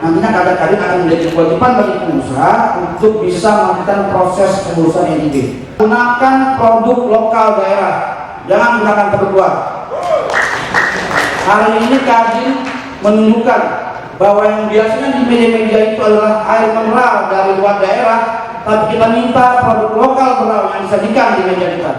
nantinya kadang-kadang akan menjadi kewajiban bagi pengusaha untuk bisa melakukan proses pengurusan NIB. Gunakan produk lokal daerah, jangan gunakan produk luar. Hari ini Kadin menunjukkan bahwa yang biasanya di media-media itu adalah air mineral dari luar daerah, tapi kita minta produk lokal berau yang disajikan di media kita.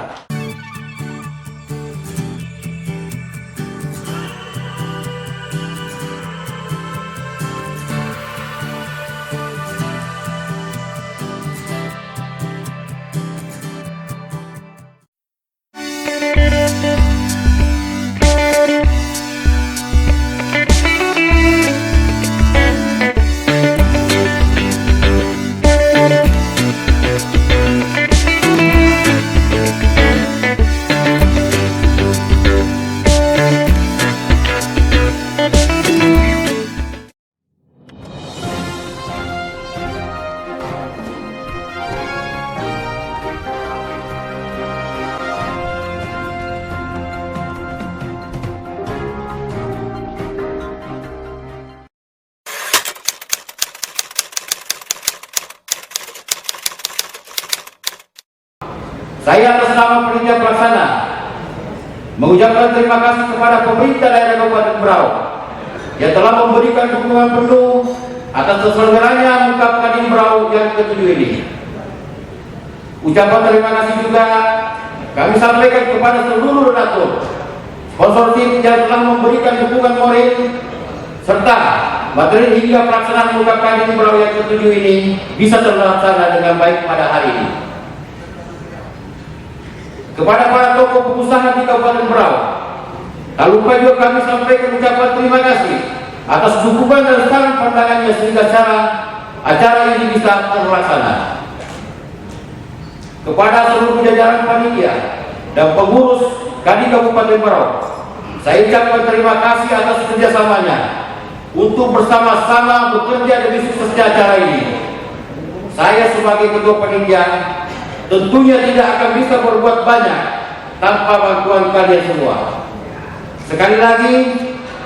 Saya atas nama panitia pelaksana mengucapkan terima kasih kepada pemerintah daerah Kabupaten Berau yang telah memberikan dukungan penuh atas terselenggaranya Mukap Kadin Berau yang ke-7 ini. Ucapan terima kasih juga kami sampaikan kepada seluruh donatur, sponsor tim yang telah memberikan dukungan moral serta materi hingga pelaksanaan Mukap Kadin Berau yang ke-7 ini bisa terlaksana dengan baik pada hari ini. Kepada para tokoh pengusaha di Kabupaten Berau, tak lupa juga kami sampaikan ucapan terima kasih atas dukungan dan saran pandangannya sehingga acara ini bisa terlaksana. Kepada seluruh jajaran panitia dan pengurus Kadin Kabupaten Berau, saya ucapkan terima kasih atas kerjasamanya untuk bersama-sama bekerja demi suksesnya acara ini. Saya sebagai ketua panitia tentunya tidak akan bisa berbuat banyak tanpa bantuan kalian semua. Sekali lagi,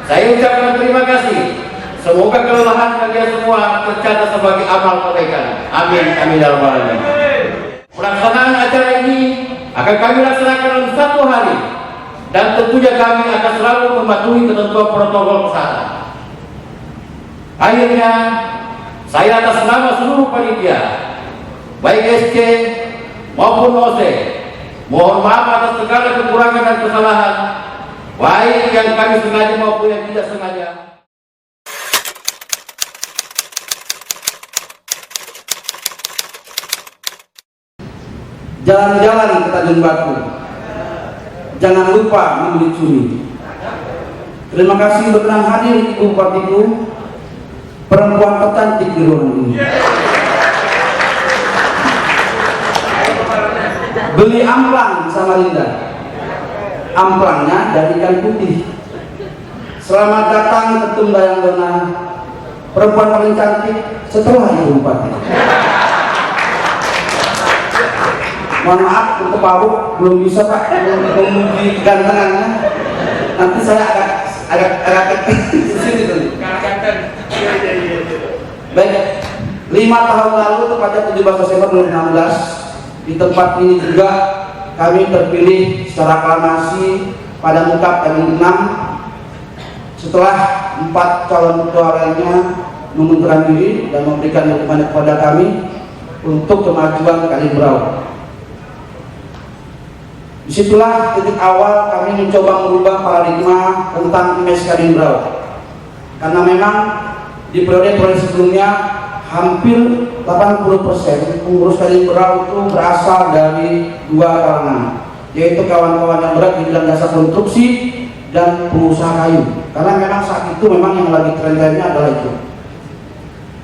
saya ucapkan terima kasih. Semoga kelelahan kalian semua tercatat sebagai amal kebaikan. Amin, amin ya rabbal alamin. Pelaksanaan acara ini akan kami laksanakan dalam 1 hari, dan tentunya kami akan selalu mematuhi ketentuan protokol kesehatan. Akhirnya, saya atas nama seluruh panitia, baik SC maupun OC, mohon maaf atas segala kekurangan dan kesalahan, baik yang kami sengaja maupun yang tidak sengaja. Jalan-jalan ke Tanjung Batu, jangan lupa membeli cumi. Terima kasih berkenan hadir Ibu Bupatiku, perempuan tercantik di ruangan ini. Beli amplang di Samarinda, amplangnya dari ikan putih. Selamat datang Ketum Dayang Dona, perempuan paling cantik setelah Ibu Bupati. Mohon maaf untuk Pak Buk, belum bisa Pak memuji kegantengannya. Nanti saya agak sini dulu. Baik, 5 tahun lalu tepatnya 17 Desember 2016. Di tempat ini juga kami terpilih secara aklamasi pada Mukap Kadin 6 setelah 4 calon ketua lainnya mengundurkan diri dan memberikan dukungan kepada kami untuk kemajuan Kadin Berau. Disitulah titik awal kami mencoba merubah paradigma tentang image Kadin Berau, karena memang di periode sebelumnya hampir 80% pengurus Kadin Berau itu berasal dari 2 kalangan, yaitu kawan-kawan yang berat di bidang jasa konstruksi dan pengusaha kayu, karena memang saat itu memang yang lagi tren-trennya adalah itu.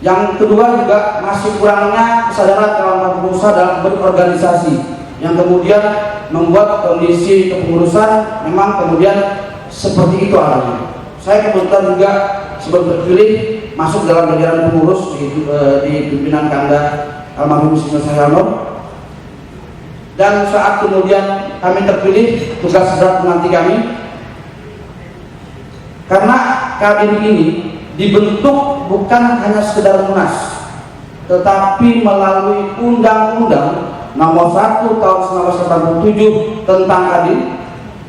Yang kedua juga masih kurangnya kesadaran kawan-kawan pengusaha dalam berorganisasi, yang kemudian membuat kondisi kepengurusan memang kemudian seperti itu adanya. Saya kebetulan juga sebelum terpilih masuk dalam jajaran pengurus di pimpinan Kanda almarhum Sino Sahyano, dan saat kemudian kami terpilih, tugas berat menanti kami karena Kadin ini dibentuk bukan hanya sekedar munas, tetapi melalui Undang-Undang Nomor 1 Tahun 1987 tentang Kadin,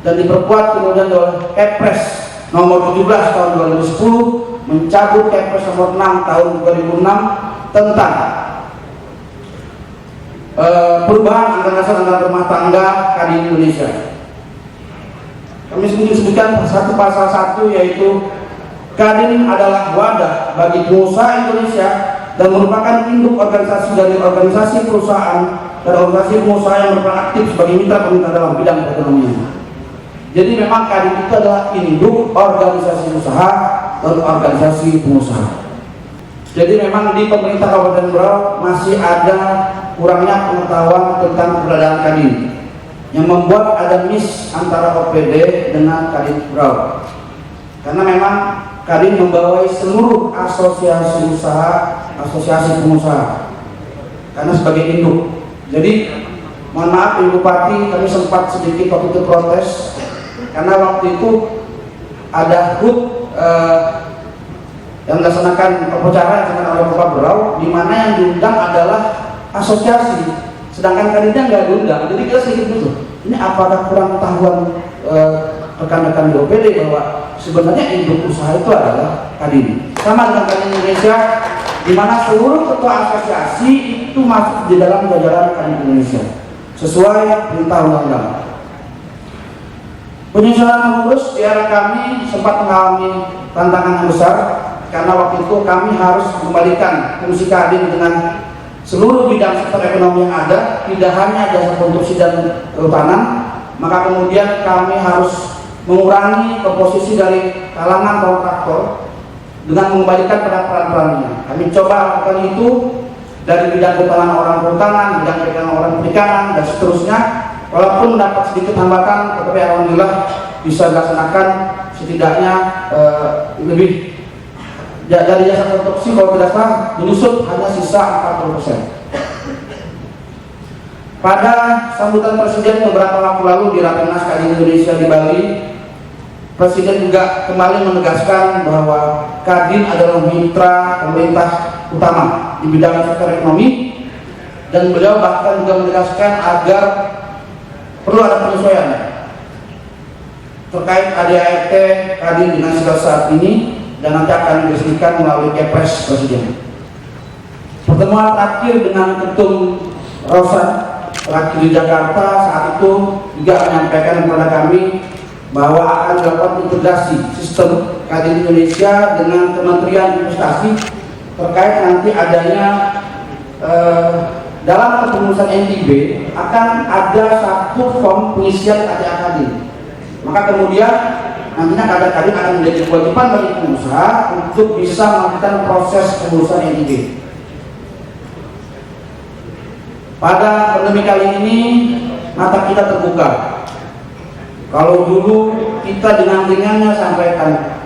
dan diperkuat kemudian oleh Kepres Nomor 17 Tahun 2010 mencabut Kepres Nomor 6 Tahun 2006 tentang perubahan anggaran dasar anggaran rumah tangga Kadin Indonesia. Kami sebutkan satu pasal 1, yaitu Kadin adalah wadah bagi pengusaha Indonesia dan merupakan induk organisasi dari organisasi perusahaan dan organisasi pengusaha yang berperan aktif sebagai mitra pemerintah dalam bidang perekonomian. Jadi memang Kadin itu adalah induk organisasi usaha dan organisasi pengusaha. Jadi memang di pemerintah Kabupaten Berau masih ada kurangnya pengetahuan tentang keberadaan Kadin, yang membuat ada miss antara OPD dengan Kadin Berau. Karena memang Kadin membawai seluruh asosiasi usaha, asosiasi pengusaha, karena sebagai induk. Jadi mohon maaf Ibu Bupati, kami sempat sedikit waktu itu protes karena waktu itu ada HUT yang melaksanakan upacara yang oleh Bapak Berau, di mana yang diundang adalah asosiasi, sedangkan Kadinnya nggak diundang. Jadi kita sedikit dulu, ini apakah kurang pengetahuan rekan-rekan di OPD bahwa sebenarnya induk usaha itu adalah Kadin, sama dengan Kadin Indonesia, di mana seluruh ketua asosiasi itu masuk di dalam jajaran Kadin Indonesia sesuai perintah undang-undang. Penyusunan pengurus di era kami sempat mengalami tantangan yang besar, karena waktu itu kami harus mengembalikan fungsi Kadin dengan seluruh bidang sektor ekonomi yang ada, tidak hanya jasa konstruksi dan kehutanan. Maka kemudian kami harus mengurangi komposisi dari kalangan kontraktor dengan mengembalikan pada peran-perannya. Kami coba lakukan itu dari bidang kehutanan orang kehutanan, bidang perikanan orang perikanan, dan seterusnya. Walaupun mendapat sedikit hambatan, tetapi alhamdulillah bisa dilaksanakan setidaknya lebih dari jasa konstruksi kalau tidak salah menyusut hanya sisa 40%. Pada sambutan Presiden beberapa waktu lalu di Rakernas Kadin Indonesia di Bali, Presiden juga kembali menegaskan bahwa Kadin adalah mitra pemerintah utama di bidang sektor ekonomi, dan beliau bahkan juga menegaskan agar perlu ada penyesuaian terkait ADART Kadin dengan situasi saat ini, dan nanti akan diresmikan melalui Kepres Presiden. Pertemuan terakhir dengan Ketum Rosan terakhir di Jakarta saat itu juga menyampaikan kepada kami bahwa akan dilakukan integrasi sistem Kadin Indonesia dengan Kementerian Investasi terkait nanti adanya dalam kepengurusan NTB akan ada satu form pengisian KTA Kadin. Maka kemudian nantinya KTA Kadin akan menjadi kewajiban bagi pengusaha untuk bisa melakukan proses pengurusan NTB. Pada pandemi kali ini mata kita terbuka. Kalau dulu kita dengan ringannya sampaikan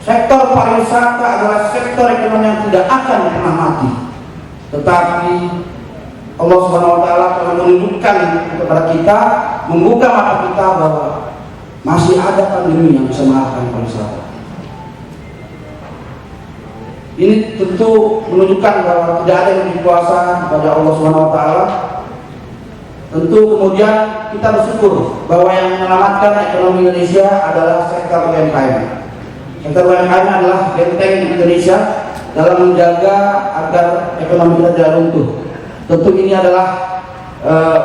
sektor pariwisata adalah sektor ekonomi yang tidak akan pernah mati, tetapi Allah Subhanahu wa Ta'ala telah menunjukkan kepada kita, membuka mata kita bahwa masih ada pandemi yang bisa mengalahkan pariwisata. Ini tentu menunjukkan bahwa tidak ada yang lebih kuasa pada Allah Subhanahu wa Ta'ala. Tentu kemudian kita bersyukur bahwa yang menyelamatkan ekonomi Indonesia adalah sektor UMKM. Sektor UMKM adalah benteng Indonesia dalam menjaga agar ekonomi kita tidak runtuh. Tentu ini adalah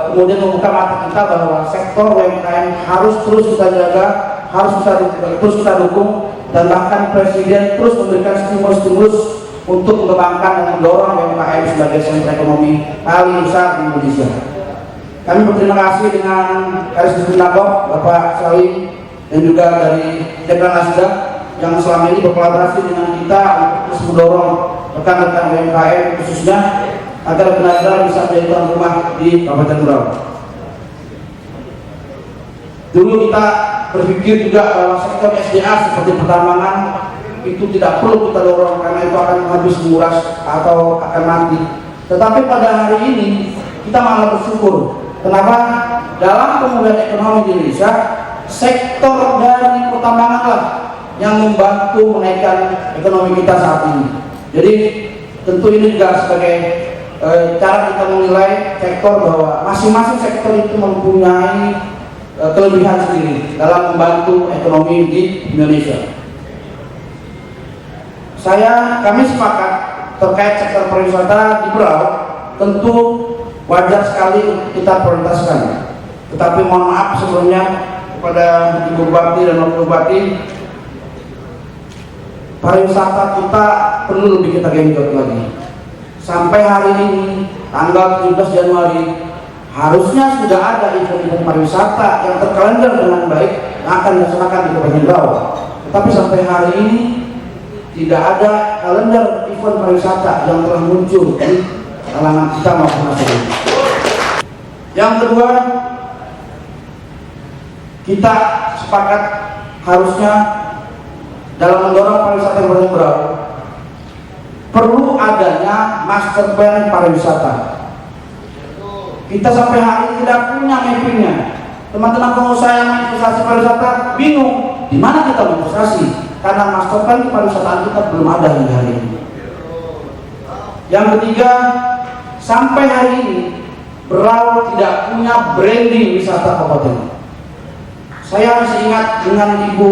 kemudian membuka mata kita bahwa sektor UMKM harus terus kita jaga, harus terus kita dukung, dan bahkan Presiden terus memberikan stimulus untuk mengembangkan dan mendorong UMKM sebagai sentra ekonomi paling besar di Indonesia. Kami berterima kasih dengan Kadis Distrik Bapak Salim dan juga dari Dekran Asda yang selama ini berkolaborasi dengan kita untuk terus mendorong rekan-rekan UMKM khususnya agar benar-benar bisa menjadi tuan rumah di Kabupaten Berau. Dulu kita berpikir juga bahwa sektor SDA seperti pertambangan itu tidak perlu kita dorong karena itu akan habis menguras atau akan mati. Tetapi pada hari ini kita malah bersyukur. Kenapa? Dalam pemulihan ekonomi di Indonesia, sektor dari pertambangan lah yang membantu menaikkan ekonomi kita saat ini. Jadi tentu ini juga sebagai cara kita menilai sektor bahwa masing-masing sektor itu mempunyai kelebihan sendiri dalam membantu ekonomi di Indonesia. Kami sepakat terkait sektor pariwisata di Berau, tentu wajar sekali kita prioritaskan. Tetapi mohon maaf sebelumnya kepada Ibu Bupati dan Wakil Bupati, pariwisata kita perlu lebih kita genjot lagi. Sampai hari ini tanggal 17 Januari harusnya sudah ada event-event pariwisata yang terkalender dengan baik yang akan dilaksanakan di Kabupaten Berau. Tetapi sampai hari ini tidak ada kalender event pariwisata yang telah muncul di kalangan kita maupun masyarakat. Yang kedua, kita sepakat harusnya dalam mendorong pariwisata yang Berau perlu adanya master plan pariwisata. Kita sampai hari ini tidak punya mappingnya. Teman-teman pengusaha yang investasi pariwisata bingung di mana kita investasi karena master plan pariwisataan kita belum ada hingga hari ini. Yang ketiga, sampai hari ini Berau tidak punya branding wisata kabupaten. Saya masih ingat dengan Ibu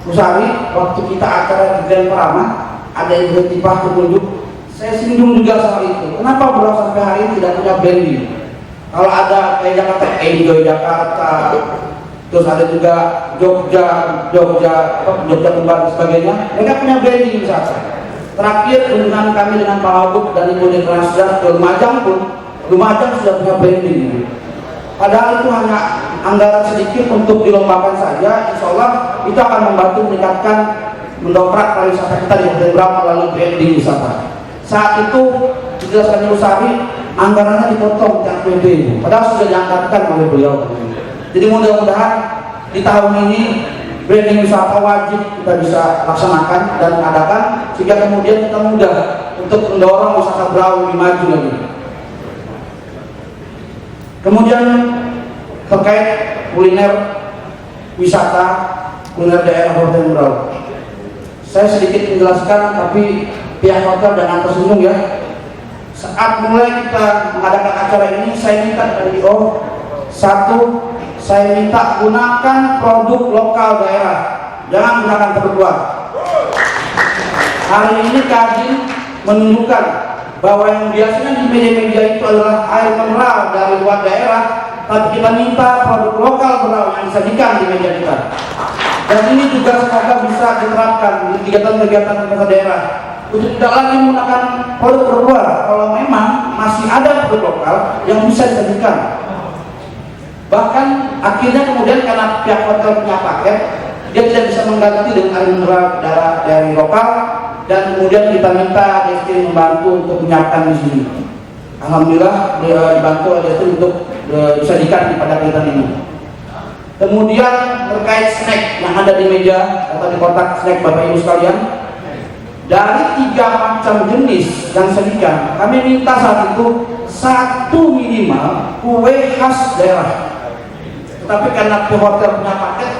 Usari waktu kita acara di Grand Parama, ada Ibu Tifah pengunjung. Saya singgung juga soal itu. Kenapa Berau sampai hari ini tidak punya branding? Kalau ada kayak Jakarta, Enjoy Jakarta, terus ada juga Jogja Kembar dan sebagainya, mereka punya branding wisata. Terakhir kunjungan kami dengan Pak Wagub dan Ibu Deklarasidas ke Lumajang pun, Lumajang sudah punya branding. Padahal itu hanya anggaran sedikit untuk dilombakan saja, insya Allah itu akan membantu meningkatkan, mendongkrak pariwisata kita di Kabupaten Berau melalui branding wisata. Saat itu dijelaskan Ibu Sari, anggarannya dipotong TPB, padahal sudah dianggarkan oleh beliau. Jadi mudah-mudahan di tahun ini branding wisata wajib kita bisa laksanakan dan adakan, sehingga kemudian kita mudah untuk mendorong wisata Berau lebih maju lagi. Kemudian terkait kuliner wisata, kuliner daerah Kabupaten Berau, saya sedikit menjelaskan, tapi pihak hotel jangan tersinggung ya. Saat mulai kita mengadakan acara ini, saya minta dari satu, saya minta gunakan produk lokal daerah, jangan gunakan produk luar. Hari ini kaji menunjukkan bahwa yang biasanya di media-media itu adalah air mineral dari luar daerah, tapi kita minta produk lokal Berau yang disajikan di media kita. Dan ini juga semoga bisa diterapkan di kegiatan-kegiatan pemerintah daerah untuk tidak lagi menggunakan produk luar kalau memang masih ada produk lokal yang bisa disajikan. Bahkan akhirnya kemudian karena pihak hotel punya paket, dia tidak bisa mengganti dengan air mineral dari lokal, dan kemudian kita minta DST membantu untuk menyiapkan di sini. Alhamdulillah dibantu DST untuk disajikan pada kegiatan ini. Kemudian terkait snack yang ada di meja atau di kotak snack Bapak Ibu sekalian, dari 3 macam jenis yang disajikan, kami minta saat itu 1 minimal kue khas daerah. Tetapi karena hotel punya paket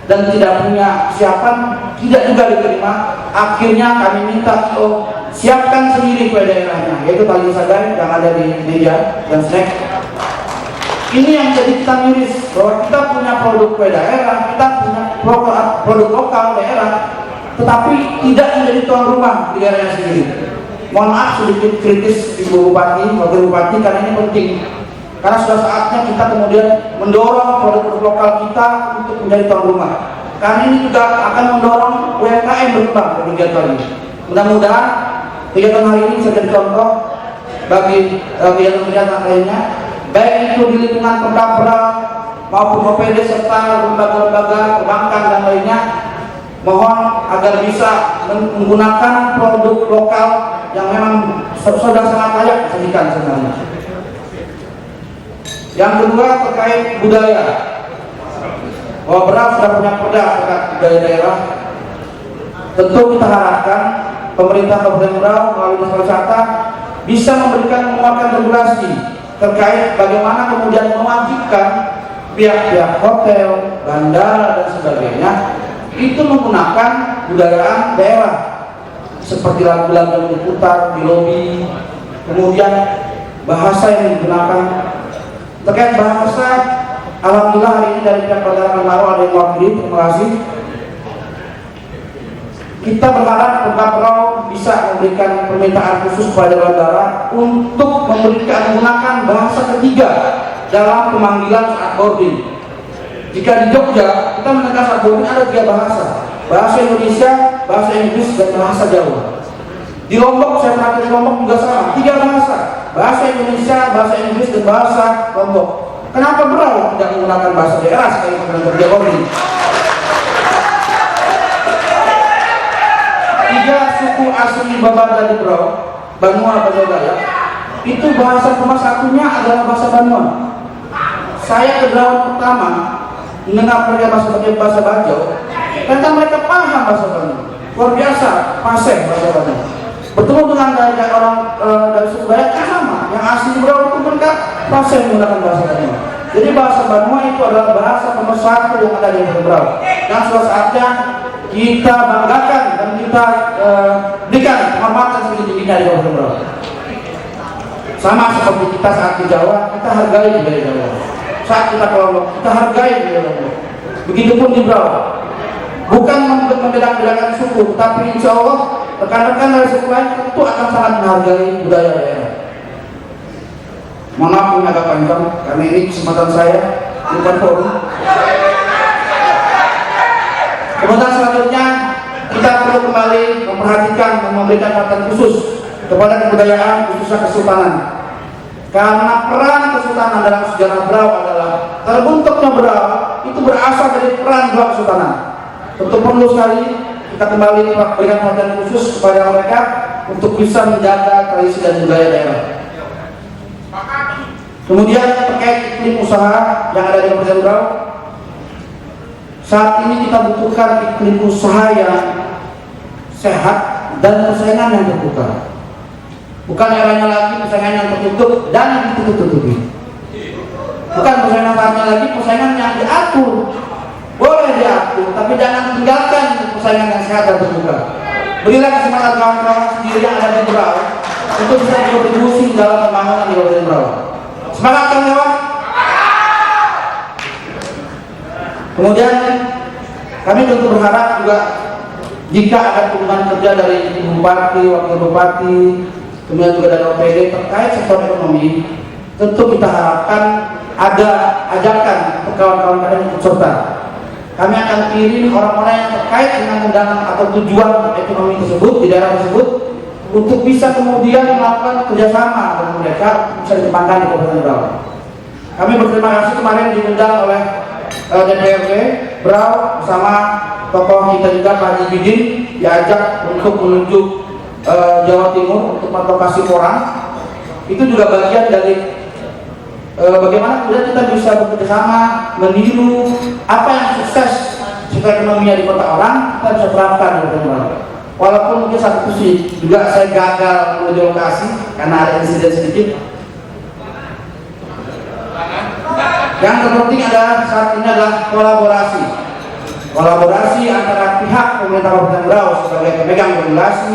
dan tidak punya siapan, tidak juga diterima. Akhirnya kami minta siapkan sendiri kue daerahnya, yaitu tali sadai yang ada di meja dan snack. Ini yang jadi kita miris, bahwa kita punya produk kue daerah, kita punya produk lokal daerah, tetapi tidak menjadi tuan rumah di daerahnya sendiri. Mohon maaf sedikit kritis Ibu Bupati, Wakil Bupati, karena ini penting. Karena sudah saatnya kita kemudian mendorong produk-produk lokal kita untuk menjadi tuan rumah. Karena ini juga akan mendorong UMKM berkembang di kegiatan ini. Mudah-mudahan kegiatan hari ini bisa jadi contoh bagi kegiatan-kegiatan lainnya, baik itu di lingkungan Pemda Berau maupun OPD serta lembaga-lembaga perbankan dan lainnya. Mohon agar bisa menggunakan produk lokal yang memang sudah sangat layak disajikan sebenarnya. Yang kedua terkait budaya, bahwa Berau sudah punya perda terkait budaya daerah. Tentu kita harapkan pemerintah Kabupaten Berau melalui Dinas Pariwisata bisa memberikan menguatkan regulasi terkait bagaimana kemudian mewajibkan pihak-pihak hotel, bandara dan sebagainya itu menggunakan budayaan daerah seperti lagu-lagu yang diputar di lobi, kemudian bahasa yang digunakan. Terkait bahasa, alhamdulillah hari ini dari pihak Bandara Manado ada yang mewakili, terima kasih. Kita berharap Pemprov bisa memberikan permintaan khusus kepada bandara untuk menggunakan bahasa ketiga dalam pemanggilan saat boarding. Jika di Jogja kita menekan saat boarding ada 3 bahasa: bahasa Indonesia, bahasa Inggris, dan bahasa Jawa. Di Lombok, saya perhatikan di Lombok juga sama, 3 bahasa: bahasa Indonesia, bahasa Inggris, dan bahasa Lombok. Kenapa Berau tidak menggunakan bahasa daerah sekali dengan kerja boarding? 3 suku asli Babada di Berau, Banua, Banua Dayak, itu bahasa nomor satunya adalah bahasa Banua. Saya ke Berau pertama mendengar mereka sebagai bahasa Bajau, ternyata mereka paham bahasa Banua. Luar biasa, paseh bahasa Banua. Bertemu dengan orang dari suku Dayak sama, yang asli Berau itu mereka paseh menggunakan bahasa Banua. Jadi bahasa Banua itu adalah bahasa nomor 1 yang ada di Berau. Dan suatu saatnya kita banggakan dan kita berikan penghormatan setinggi-tingginya di Kabupaten Berau. Sama seperti kita saat di Jawa, kita hargai budaya Jawa. Saat kita ke Lombok, kita hargai budaya Lombok. Begitupun di Berau. Bukan membeda-bedakan suku, tapi insya Allah rekan-rekan dari suku lain tentu akan sangat menghargai budaya daerah. Mohon maaf ini agak panjang karena ini kesempatan saya, bukan forum. Kemudian selanjutnya kita perlu kembali memperhatikan dan memberikan perhatian khusus kepada kebudayaan khususnya kesultanan. Karena peran kesultanan dalam sejarah Berau adalah terbentuknya Berau itu berasal dari peran 2 kesultanan. Tentu perlu sekali kita kembali memberikan perhatian khusus kepada mereka untuk bisa menjaga tradisi dan budaya daerah. Kemudian terkait iklim usaha yang ada di Kabupaten Berau, saat ini kita butuhkan iklim usaha yang sehat dan persaingan yang terbuka. Bukan eranya lagi persaingan yang tertutup dan yang ditutup-tutupi. Bukan persaingan saatnya lagi persaingan yang diatur. Boleh diatur, tapi jangan tinggalkan persaingan yang sehat dan terbuka. Berilah kesempatan kawan-kawan sendiri yang ada di Berau untuk bisa berkontribusi dalam pembangunan di Kabupaten Berau. Semangat kawan-kawan. Kemudian kami tentu berharap juga jika ada kunjungan kerja dari Bupati, Wakil Bupati, kemudian juga dari OPD terkait sektor ekonomi, tentu kita harapkan ada ajakan untuk kawan-kawan kalian ikut serta. Kami akan kirim orang-orang yang terkait dengan undangan atau tujuan ekonomi tersebut di daerah tersebut untuk bisa kemudian melakukan kerjasama dengan mereka bisa dikembangkan di Kabupaten Berau. Kami berterima kasih kemarin diundang oleh DPRD Berau bersama tokoh kita juga Pak Haji Bidin diajak untuk menuju Jawa Timur untuk advokasi porang. Itu juga bagian dari bagaimana kemudian kita bisa bekerjasama meniru apa yang sukses secara ekonominya di kota orang kita bisa terapkan di Berau. Walaupun mungkin satu sih juga saya gagal menuju lokasi karena ada insiden sedikit. Yang terpenting adalah saat ini adalah kolaborasi antara pihak pemerintah Kabupaten Berau sebagai pemegang regulasi,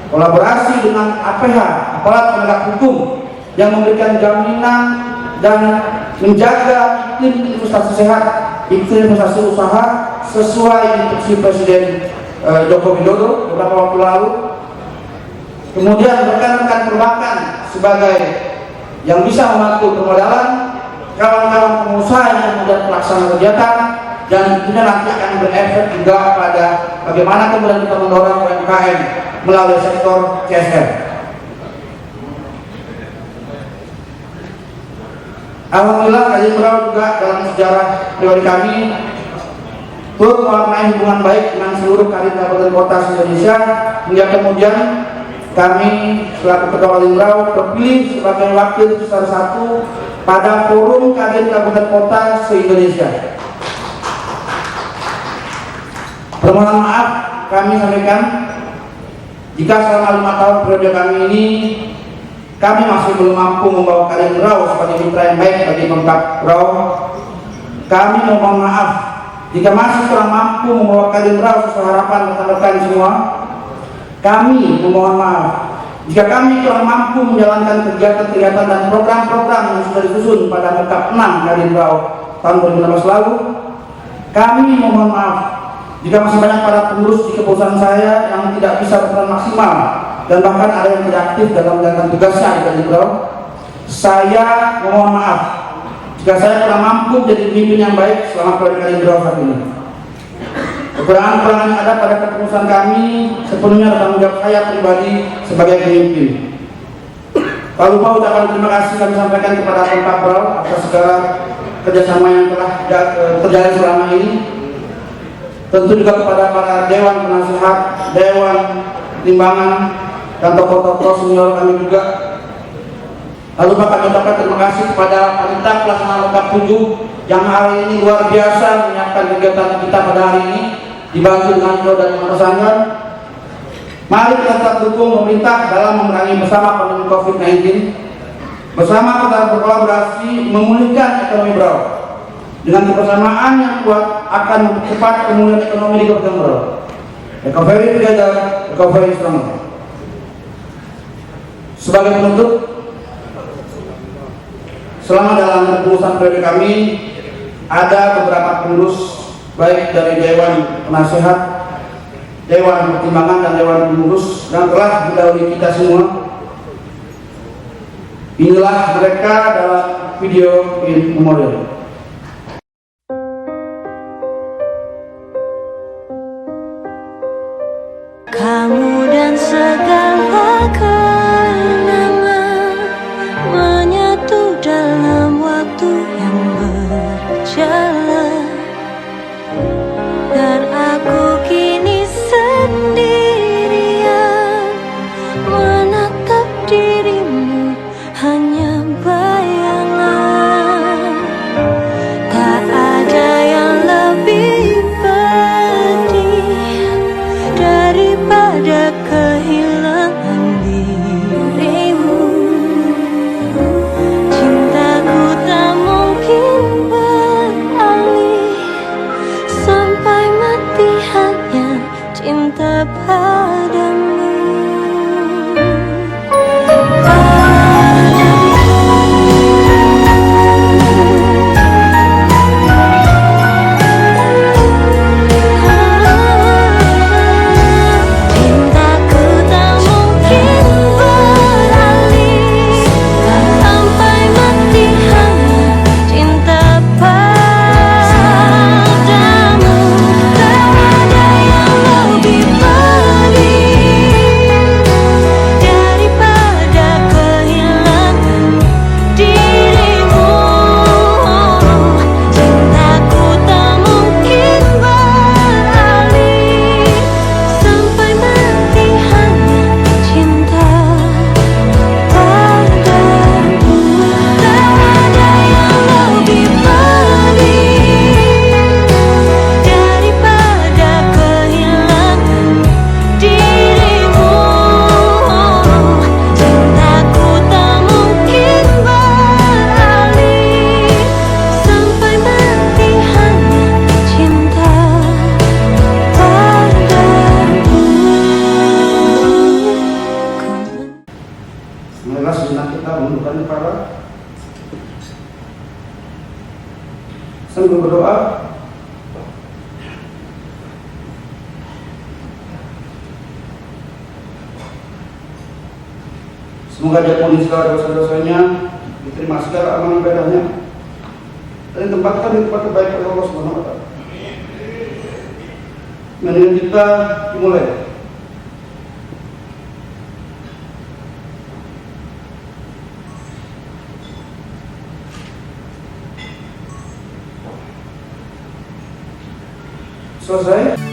kolaborasi dengan APH, aparat penegak hukum yang memberikan jaminan dan menjaga iklim investasi sehat, iklim investasi usaha sesuai instruksi Presiden Joko Widodo beberapa waktu lalu. Kemudian rekan-rekan perbankan sebagai yang bisa membantu permodalan, kawan-kawan pengusaha yang kemudian pelaksana kegiatan, dan tentunya nanti akan berefek juga pada bagaimana kemudian kita mendorong UMKM melalui sektor CSR. Alhamdulillah Kabupaten Berau juga dalam sejarah pribadi kami turut mewarnai hubungan baik dengan seluruh kadin kabupaten kota se-Indonesia hingga kemudian kami selaku Ketua Kadin Berau terpilih sebagai wakil besar 1 pada forum kadin kabupaten kota se-Indonesia. Permohonan maaf kami sampaikan jika selama 5 tahun periode kami ini kami masih belum mampu membawa Kadin Berau sebagai mitra yang baik bagi Pemkab Berau. Kami mohon maaf jika masih kurang mampu membawa Kadinrau sesuai harapan rekan-rekan semua, kami memohon maaf jika kami kurang mampu menjalankan kegiatan-kegiatan dan program-program yang sudah disusun pada Mekap 6 Kadinrau tahun 2016 lalu. Kami memohon maaf jika masih banyak para pengurus di kepengurusan saya yang tidak bisa berperan maksimal dan bahkan ada yang tidak aktif dalam menjalankan tugasnya di Kadinrau. Saya memohon maaf jika saya kurang mampu menjadi pemimpin yang baik selama periode Kadinrau saat ini. Kekurangan-kekurangan yang ada pada kepengurusan kami sepenuhnya tanggung jawab saya pribadi sebagai pemimpin. Tak lupa ucapan terima kasih kami sampaikan kepada Pak Brau atas segala kerjasama yang telah terjalin selama ini. Tentu juga kepada para dewan penasihat, dewan timbangan, dan tokoh-tokoh senior kami juga. Lalu kami ucapkan terima kasih kepada panitia pelaksana Mekap 7 yang hari ini luar biasa menyiapkan kegiatan kita pada hari ini, dibantu dengan Pro dan Teman. Mari kita tetap dukung pemerintah dalam memerangi bersama pandemi COVID-19. Bersama kita berkolaborasi memulihkan ekonomi Brau. Dengan kebersamaan yang kuat akan mempercepat pemulihan ekonomi di Kabupaten Brau. Recovery together, recovery stronger. Sebagai penutup, selama dalam kepengurusan periode kami ada beberapa pengurus baik dari Dewan Penasehat, Dewan Pertimbangan, dan Dewan Pengurus yang telah mendahului kita semua. Inilah mereka dalam video in memorial. Kamu dan segala kenangan menyatu dalam waktu yang berjalan, dan aku kini sendirian menatap dirimu hanya bayangan. Tak ada yang lebih pedih daripada kehilangan dirimu. Cintaku tak mungkin beralih, sampai mati hanya cinta padamu. Marilah sejenak kita menundukkan kepala sambil berdoa. Semoga diampuni segala dosa-dosanya, diterima segala amal ibadahnya, dan ditempatkan di tempat terbaik oleh Allah Subhanahu wa Ta'ala. Mendingan kita dimulai. Selesai.